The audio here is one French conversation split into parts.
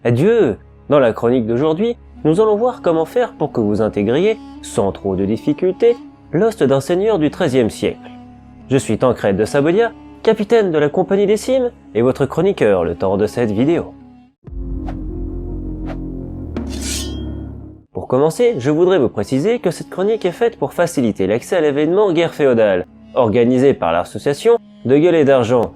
Adieu! Dans la chronique d'aujourd'hui, nous allons voir comment faire pour que vous intégriez, sans trop de difficultés, l'ost d'un seigneur du XIIIe siècle. Je suis Tancred de Sabolia, capitaine de la Compagnie des Cimes, et votre chroniqueur le temps de cette vidéo. Pour commencer, je voudrais vous préciser que cette chronique est faite pour faciliter l'accès à l'événement Guerre féodale, organisé par l'association de Gueule et d'Argent,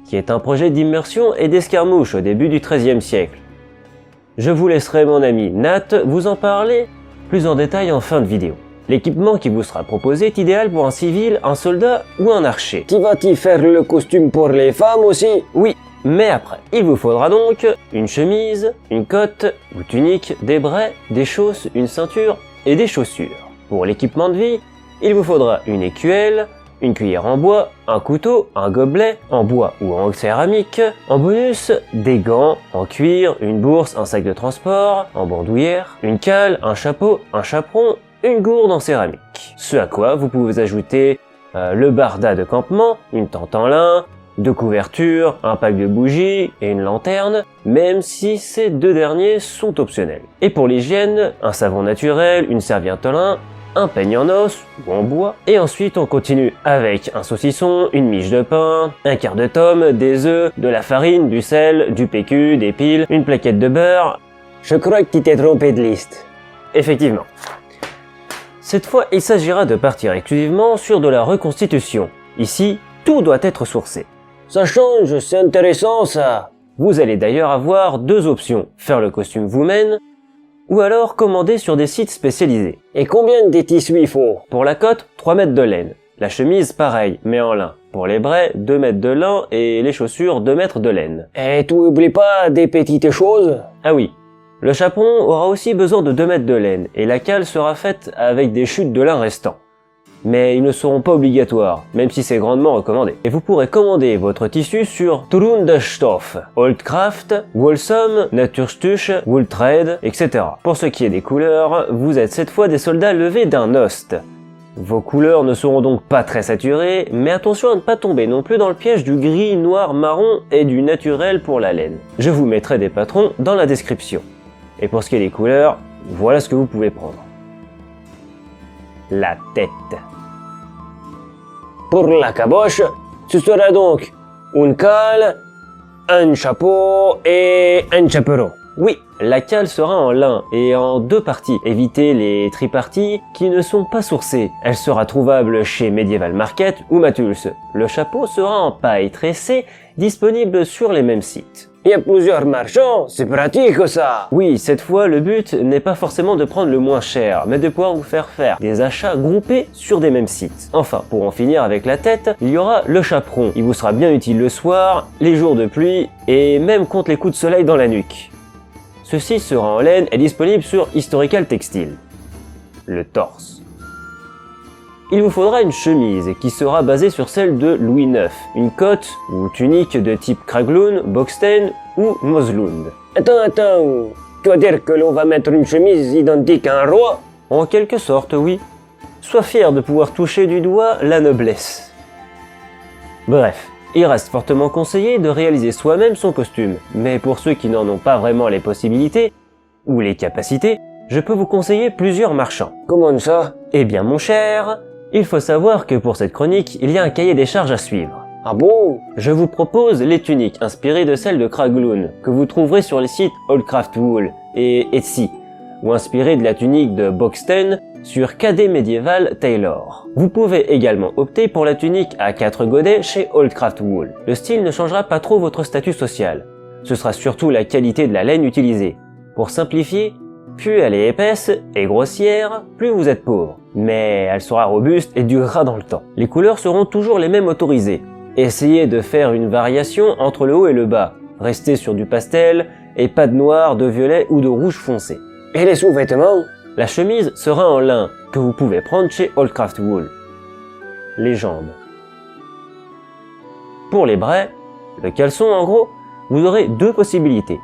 qui est un projet d'immersion et d'escarmouche au début du XIIIe siècle. Je vous laisserai mon ami Nat vous en parler plus en détail en fin de vidéo. L'équipement qui vous sera proposé est idéal pour un civil, un soldat ou un archer. Tu vas-tu faire le costume pour les femmes aussi? Oui, mais après. Il vous faudra donc une chemise, une cotte ou tunique, des brais, des chausses, une ceinture et des chaussures. Pour l'équipement de vie, il vous faudra une écuelle, une cuillère en bois, un couteau, un gobelet, en bois ou en céramique. En bonus, des gants, en cuir, une bourse, un sac de transport, en bandoulière, une cale, un chapeau, un chaperon, une gourde en céramique. Ce à quoi vous pouvez ajouter le barda de campement, une tente en lin, 2 couvertures, un pack de bougies et une lanterne, même si ces deux derniers sont optionnels. Et pour l'hygiène, un savon naturel, une serviette en lin, un peigne en os ou en bois, et ensuite on continue avec un saucisson, une miche de pain, un quart de tome, des œufs, de la farine, du sel, du PQ, des piles, une plaquette de beurre. Je crois que tu t'es trompé de liste. Effectivement. Cette fois, il s'agira de partir exclusivement sur de la reconstitution. Ici, tout doit être sourcé. Ça change, c'est intéressant ça. Vous allez d'ailleurs avoir 2 options, faire le costume vous-même, ou alors commander sur des sites spécialisés. Et combien de tissus il faut? Pour la cotte, 3 mètres de laine. La chemise, pareil, mais en lin. Pour les brais, 2 mètres de lin et les chaussures, 2 mètres de laine. Et tu oublies pas des petites choses? Ah oui. Le chaperon aura aussi besoin de 2 mètres de laine et la cale sera faite avec des chutes de lin restants. Mais ils ne seront pas obligatoires, même si c'est grandement recommandé. Et vous pourrez commander votre tissu sur Turundestoff, Oldcraft, Wolsom, Naturstuch, Wooltrade, etc. Pour ce qui est des couleurs, vous êtes cette fois des soldats levés d'un ost. Vos couleurs ne seront donc pas très saturées, mais attention à ne pas tomber non plus dans le piège du gris, noir, marron et du naturel pour la laine. Je vous mettrai des patrons dans la description. Et pour ce qui est des couleurs, voilà ce que vous pouvez prendre. La tête. Pour la caboche, ce sera donc une cale, un chapeau et un chaperon. Oui, la cale sera en lin et en 2 parties. Évitez les triparties qui ne sont pas sourcées. Elle sera trouvable chez Medieval Market ou Matulse. Le chapeau sera en paille tressée, disponible sur les mêmes sites. Il y a plusieurs marchands, c'est pratique ça. Oui, cette fois, le but n'est pas forcément de prendre le moins cher, mais de pouvoir vous faire des achats groupés sur des mêmes sites. Enfin, pour en finir avec la tête, il y aura le chaperon. Il vous sera bien utile le soir, les jours de pluie et même contre les coups de soleil dans la nuque. Ceci sera en laine et disponible sur Historical Textile. Le torse. Il vous faudra une chemise qui sera basée sur celle de Louis IX, une cotte ou tunique de type Kragloun, Boxten ou Moslund. Attends, tu vas dire que l'on va mettre une chemise identique à un roi? En quelque sorte, oui. Sois fier de pouvoir toucher du doigt la noblesse. Bref, il reste fortement conseillé de réaliser soi-même son costume, mais pour ceux qui n'en ont pas vraiment les possibilités, ou les capacités, je peux vous conseiller plusieurs marchands. Comment ça? Eh bien mon cher, il faut savoir que pour cette chronique, il y a un cahier des charges à suivre. Ah bon? Je vous propose les tuniques inspirées de celles de Kragloun, que vous trouverez sur les sites Oldcraft Wool et Etsy, ou inspirées de la tunique de Boxten sur KD Medieval Tailor. Vous pouvez également opter pour la tunique à 4 godets chez Oldcraft Wool. Le style ne changera pas trop votre statut social. Ce sera surtout la qualité de la laine utilisée. Pour simplifier, plus elle est épaisse et grossière, plus vous êtes pauvre. Mais elle sera robuste et durera dans le temps. Les couleurs seront toujours les mêmes autorisées. Essayez de faire une variation entre le haut et le bas. Restez sur du pastel et pas de noir, de violet ou de rouge foncé. Et les sous-vêtements? La chemise sera en lin, que vous pouvez prendre chez Oldcraft Wool. Les jambes. Pour les brais, le caleçon en gros, vous aurez 2 possibilités.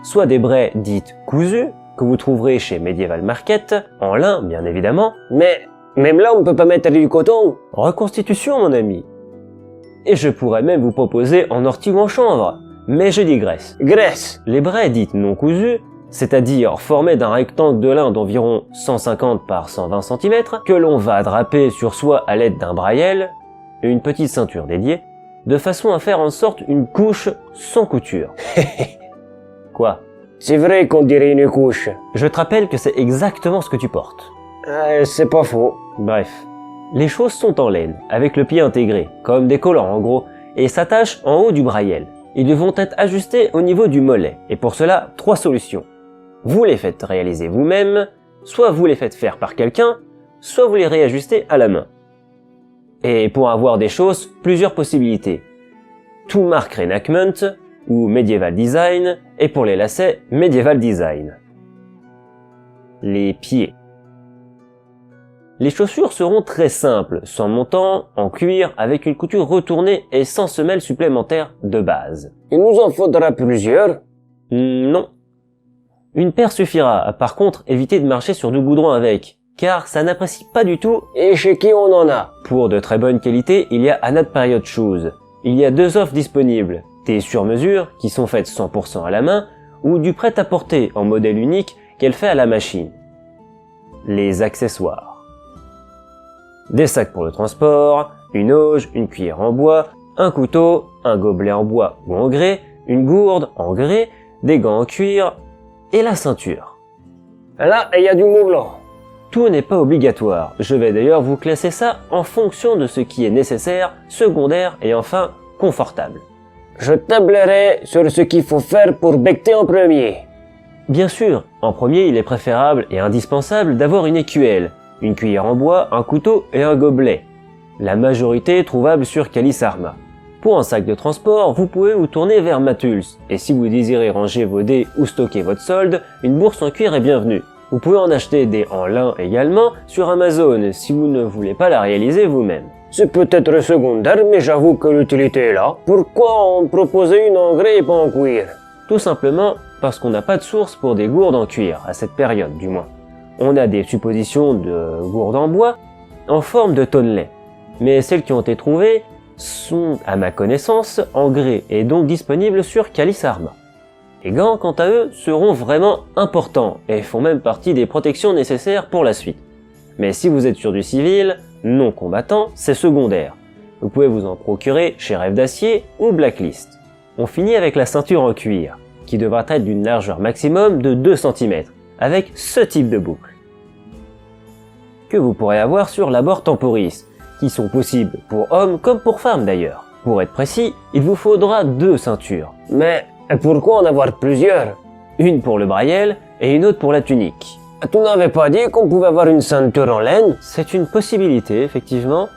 Soit des brais dites cousus, que vous trouverez chez Medieval Market, en lin bien évidemment. Mais même là on peut pas mettre du coton. Reconstitution mon ami. Et je pourrais même vous proposer en ortie ou en chanvre. Mais je digresse. Graisse. Les braies dites non cousues, c'est-à-dire formées d'un rectangle de lin d'environ 150 par 120 cm, que l'on va draper sur soi à l'aide d'un braille, et une petite ceinture dédiée, de façon à faire en sorte une couche sans couture. Quoi? C'est vrai qu'on dirait une couche. Je te rappelle que c'est exactement ce que tu portes. C'est pas faux. Bref. Les choses sont en laine, avec le pied intégré, comme des collants en gros, et s'attachent en haut du braille. Ils devront être ajustés au niveau du mollet, et pour cela, 3 solutions. Vous les faites réaliser vous-même, soit vous les faites faire par quelqu'un, soit vous les réajustez à la main. Et pour avoir des choses, plusieurs possibilités. Tout marque Reenactment, ou Medieval Design, et pour les lacets, Medieval Design. Les pieds. Les chaussures seront très simples, sans montant, en cuir, avec une couture retournée et sans semelle supplémentaire de base. Il nous en faudra plusieurs. Non. Une paire suffira, par contre, évitez de marcher sur du goudron avec, car ça n'apprécie pas du tout. Et chez qui on en a? Pour de très bonne qualité, il y a Anat Period Shoes. Il y a 2 offres disponibles, des sur-mesure, qui sont faites 100% à la main, ou du prêt-à-porter en modèle unique qu'elle fait à la machine. Les accessoires. Des sacs pour le transport, une auge, une cuillère en bois, un couteau, un gobelet en bois ou en grès, une gourde en grès, des gants en cuir et la ceinture. Là, il y a du mouvement. Tout n'est pas obligatoire, je vais d'ailleurs vous classer ça en fonction de ce qui est nécessaire, secondaire et enfin confortable. Je tablerai sur ce qu'il faut faire pour becter en premier. Bien sûr, en premier il est préférable et indispensable d'avoir une écuelle, une cuillère en bois, un couteau et un gobelet. La majorité est trouvable sur Calisarma. Pour un sac de transport, vous pouvez vous tourner vers Matul's, et si vous désirez ranger vos dés ou stocker votre solde, une bourse en cuir est bienvenue. Vous pouvez en acheter des en lin également sur Amazon si vous ne voulez pas la réaliser vous-même. C'est peut-être secondaire, mais j'avoue que l'utilité est là. Pourquoi on proposait une en grès et pas en cuir? Tout simplement parce qu'on n'a pas de source pour des gourdes en cuir, à cette période du moins. On a des suppositions de gourdes en bois en forme de tonnelet, mais celles qui ont été trouvées sont, à ma connaissance, en grès et donc disponibles sur Calisarma. Les gants, quant à eux, seront vraiment importants et font même partie des protections nécessaires pour la suite. Mais si vous êtes sur du civil, non combattant, c'est secondaire. Vous pouvez vous en procurer chez Rêve d'Acier ou Blacklist. On finit avec la ceinture en cuir, qui devra être d'une largeur maximum de 2 cm, avec ce type de boucle, que vous pourrez avoir sur Labor Temporis, qui sont possibles pour hommes comme pour femmes d'ailleurs. Pour être précis, il vous faudra 2 ceintures. Mais pourquoi en avoir plusieurs? Une pour le braille et une autre pour la tunique. Tu n'avais pas dit qu'on pouvait avoir une ceinture en laine? C'est une possibilité, effectivement,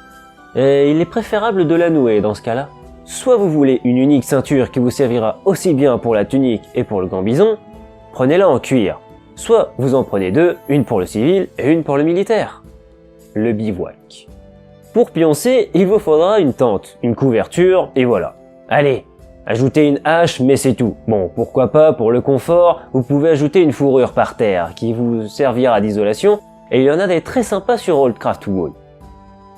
et il est préférable de la nouer dans ce cas-là. Soit vous voulez une unique ceinture qui vous servira aussi bien pour la tunique et pour le gambison, prenez-la en cuir. Soit vous en prenez 2, une pour le civil et une pour le militaire. Le bivouac. Pour pioncer, il vous faudra une tente, une couverture, et voilà. Allez, ajoutez une hache, mais c'est tout. Bon, pourquoi pas, pour le confort, vous pouvez ajouter une fourrure par terre, qui vous servira d'isolation, et il y en a des très sympas sur Oldcraft Wool.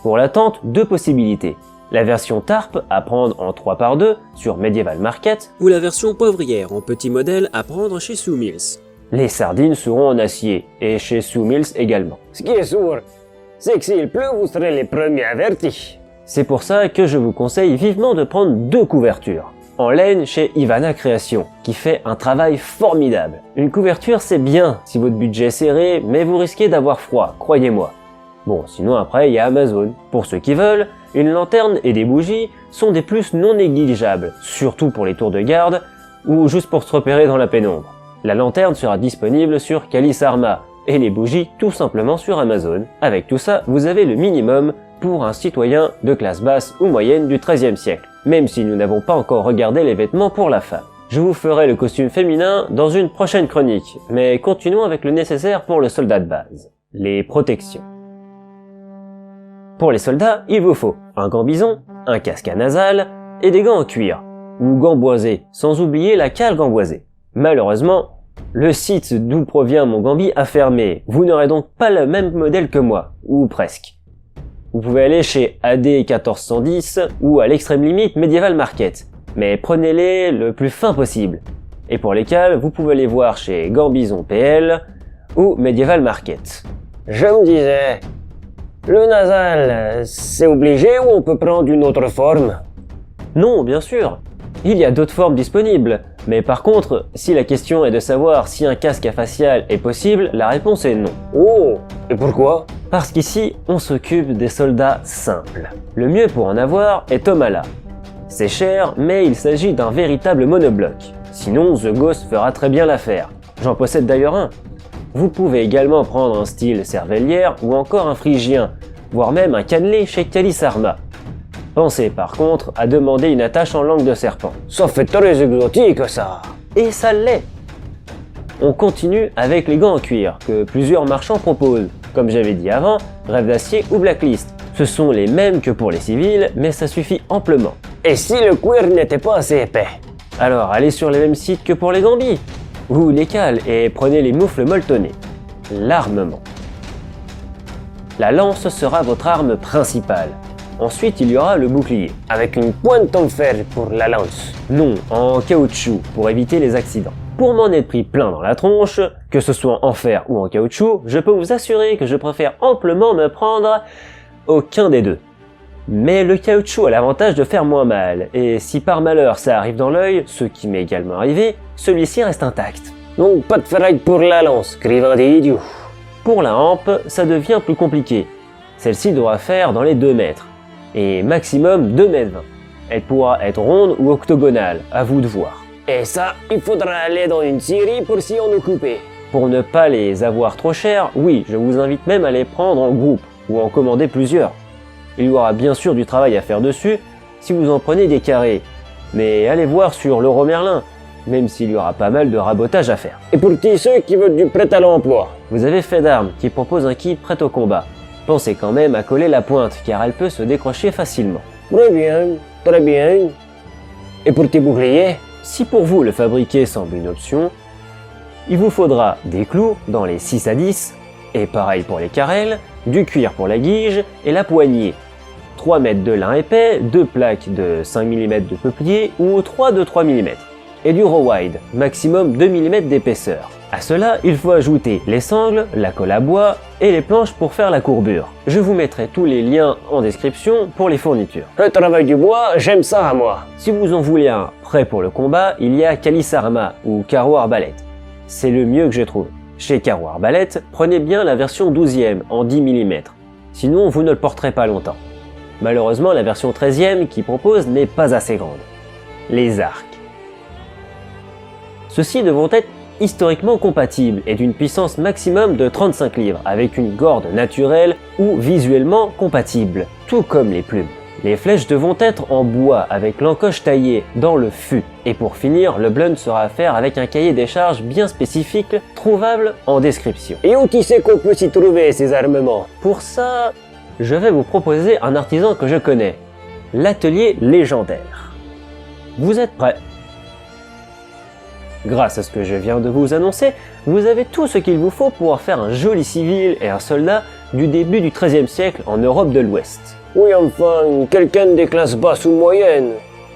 Pour la tente, 2 possibilités. La version tarp à prendre en 3x2 sur Medieval Market, ou la version poivrière en petit modèle à prendre chez Sue Mills. Les sardines seront en acier, et chez Sue Mills également. Ce qui est sûr, c'est que s'il pleut, vous serez les premiers avertis. C'est pour ça que je vous conseille vivement de prendre 2 couvertures. En laine chez Ivana Création, qui fait un travail formidable. Une couverture c'est bien si votre budget est serré, mais vous risquez d'avoir froid, croyez-moi. Bon, sinon après il y a Amazon. Pour ceux qui veulent, une lanterne et des bougies sont des plus non négligeables, surtout pour les tours de garde, ou juste pour se repérer dans la pénombre. La lanterne sera disponible sur Calisarma, et les bougies tout simplement sur Amazon. Avec tout ça, vous avez le minimum pour un citoyen de classe basse ou moyenne du XIIIe siècle, même si nous n'avons pas encore regardé les vêtements pour la femme. Je vous ferai le costume féminin dans une prochaine chronique, mais continuons avec le nécessaire pour le soldat de base. Les protections. Pour les soldats, il vous faut un gant bison, un casque à nasal et des gants en cuir, ou gants boisés, sans oublier la cale gamboisée. Malheureusement, le site d'où provient mon gambi a fermé, vous n'aurez donc pas le même modèle que moi, ou presque. Vous pouvez aller chez AD 1410 ou à l'extrême limite Medieval Market, mais prenez-les le plus fin possible. Et pour les cales, vous pouvez les voir chez Gambizon PL ou Medieval Market. Je me disais, le nasal, c'est obligé ou on peut prendre une autre forme? Non, bien sûr. Il y a d'autres formes disponibles, mais par contre, si la question est de savoir si un casque à facial est possible, la réponse est non. Oh, et pourquoi? Parce qu'ici, on s'occupe des soldats simples. Le mieux pour en avoir est Tomala. C'est cher, mais il s'agit d'un véritable monobloc. Sinon, The Ghost fera très bien l'affaire. J'en possède d'ailleurs un. Vous pouvez également prendre un style Cervellière ou encore un Phrygien, voire même un cannelé chez Calisarma. Pensez par contre à demander une attache en langue de serpent. Ça fait très exotique ça. Et ça l'est. On continue avec les gants en cuir que plusieurs marchands proposent. Comme j'avais dit avant, Rêve d'Acier ou Blacklist. Ce sont les mêmes que pour les civils, mais ça suffit amplement. Et si le cuir n'était pas assez épais? Alors allez sur les mêmes sites que pour les gambis, ou les cales et prenez les moufles molletonnés. L'armement. La lance sera votre arme principale. Ensuite, il y aura le bouclier. Avec une pointe en fer pour la lance. Non, en caoutchouc, pour éviter les accidents. Pour m'en être pris plein dans la tronche, que ce soit en fer ou en caoutchouc, je peux vous assurer que je préfère amplement me prendre aucun des deux. Mais le caoutchouc a l'avantage de faire moins mal, et si par malheur ça arrive dans l'œil, ce qui m'est également arrivé, celui-ci reste intact. Donc pas de ferraille pour la lance, crivant des idiots. Pour la hampe, ça devient plus compliqué. Celle-ci doit faire dans les 2 mètres, et maximum 2 mètres 20. Elle pourra être ronde ou octogonale, à vous de voir. Et ça, il faudra aller dans une scierie pour s'y en occuper. Pour ne pas les avoir trop chers, oui, je vous invite même à les prendre en groupe, ou en commander plusieurs. Il y aura bien sûr du travail à faire dessus, si vous en prenez des carrés. Mais allez voir sur l'Euro Merlin, même s'il y aura pas mal de rabotage à faire. Et pour tous ceux qui veulent du prêt à l'emploi? Vous avez Fait d'Armes qui propose un kit prêt au combat. Pensez quand même à coller la pointe car elle peut se décrocher facilement. Très bien, très bien. Et pour tes boucliers? Si pour vous le fabriquer semble une option, il vous faudra des clous dans les 6 à 10, et pareil pour les carrels, du cuir pour la guige et la poignée. 3 mètres de lin épais, 2 plaques de 5 mm de peuplier ou 3 de 3 mm. Et du raw wide, maximum 2 mm d'épaisseur. À cela, il faut ajouter les sangles, la colle à bois et les planches pour faire la courbure. Je vous mettrai tous les liens en description pour les fournitures. Le travail du bois, j'aime ça à moi. Si vous en voulez un prêt pour le combat, il y a Calisarma ou Carreau Arbalète. C'est le mieux que j'ai trouvé. Chez Carreau Arbalète, prenez bien la version 12e en 10 mm. Sinon, vous ne le porterez pas longtemps. Malheureusement, la version 13e qui propose n'est pas assez grande. Les arcs. Ceux-ci devront être historiquement compatibles et d'une puissance maximum de 35 livres avec une corde naturelle ou visuellement compatible, tout comme les plumes. Les flèches devront être en bois avec l'encoche taillée dans le fût. Et pour finir, le blunt sera à faire avec un cahier des charges bien spécifique, trouvable en description. Et où tu sais qu'on peut s'y trouver ces armements? Pour ça, je vais vous proposer un artisan que je connais, l'atelier légendaire. Vous êtes prêts? Grâce à ce que je viens de vous annoncer, vous avez tout ce qu'il vous faut pour faire un joli civil et un soldat du début du XIIIe siècle en Europe de l'Ouest. Oui, enfin, quelqu'un des classes basses ou moyennes.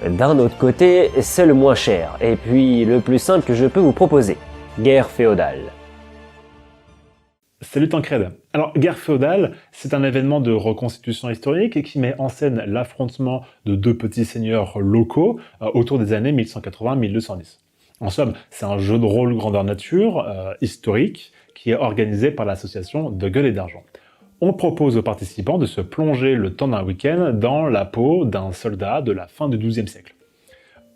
D'un autre côté, c'est le moins cher, et puis le plus simple que je peux vous proposer. Guerre féodale. Salut Tancred. Alors, guerre féodale, c'est un événement de reconstitution historique qui met en scène l'affrontement de 2 petits seigneurs locaux autour des années 1180-1210. En somme, c'est un jeu de rôle grandeur nature, historique, qui est organisé par l'association de Gueule et d'Argent. On propose aux participants de se plonger le temps d'un week-end dans la peau d'un soldat de la fin du XIIe siècle.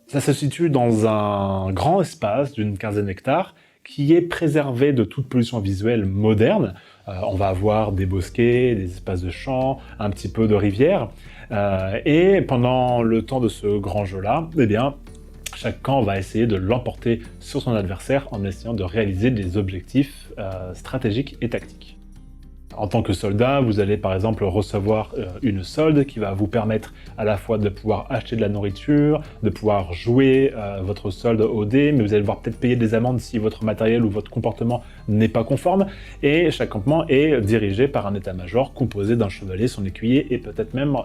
Ça se situe dans un grand espace d'une 15aine d'hectares qui est préservé de toute pollution visuelle moderne. On va avoir des bosquets, des espaces de champs, un petit peu de rivière. Et pendant le temps de ce grand jeu-là, eh bien, chaque camp va essayer de l'emporter sur son adversaire en essayant de réaliser des objectifs stratégiques et tactiques. En tant que soldat, vous allez par exemple recevoir une solde qui va vous permettre à la fois de pouvoir acheter de la nourriture, de pouvoir jouer votre solde au dé, mais vous allez devoir peut-être payer des amendes si votre matériel ou votre comportement n'est pas conforme. Et chaque campement est dirigé par un état-major composé d'un chevalier, son écuyer et peut-être même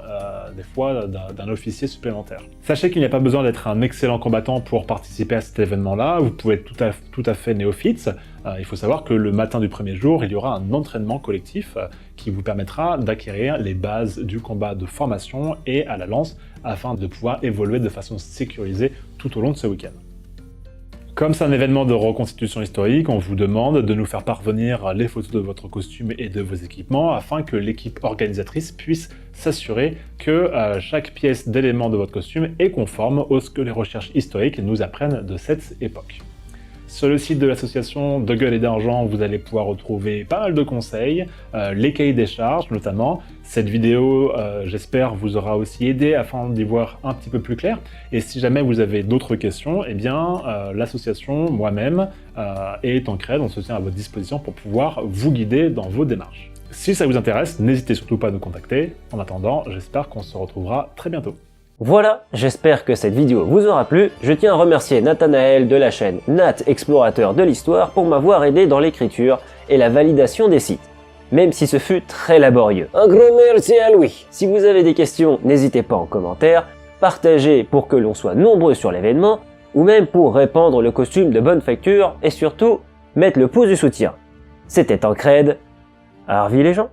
des fois d'un officier supplémentaire. Sachez qu'il n'y a pas besoin d'être un excellent combattant pour participer à cet événement-là, vous pouvez être tout à fait néophyte. Il faut savoir que le matin du premier jour, il y aura un entraînement collectif qui vous permettra d'acquérir les bases du combat de formation et à la lance afin de pouvoir évoluer de façon sécurisée tout au long de ce week-end. Comme c'est un événement de reconstitution historique, on vous demande de nous faire parvenir les photos de votre costume et de vos équipements afin que l'équipe organisatrice puisse s'assurer que chaque pièce d'élément de votre costume est conforme à ce que les recherches historiques nous apprennent de cette époque. Sur le site de l'association De Gueule et d'Argent, vous allez pouvoir retrouver pas mal de conseils, les cahiers des charges notamment. Cette vidéo, j'espère, vous aura aussi aidé afin d'y voir un petit peu plus clair. Et si jamais vous avez d'autres questions, eh bien, l'association, moi-même, et Tancred, on se tient à votre disposition pour pouvoir vous guider dans vos démarches. Si ça vous intéresse, n'hésitez surtout pas à nous contacter. En attendant, j'espère qu'on se retrouvera très bientôt. Voilà, j'espère que cette vidéo vous aura plu. Je tiens à remercier Nathanaël de la chaîne Nat Explorateur de l'Histoire pour m'avoir aidé dans l'écriture et la validation des sites, même si ce fut très laborieux. Un gros merci à lui. Si vous avez des questions, n'hésitez pas en commentaire, partagez pour que l'on soit nombreux sur l'événement, ou même pour répandre le costume de bonne facture, et surtout, mettre le pouce du soutien. C'était Tancred, Harvey les gens.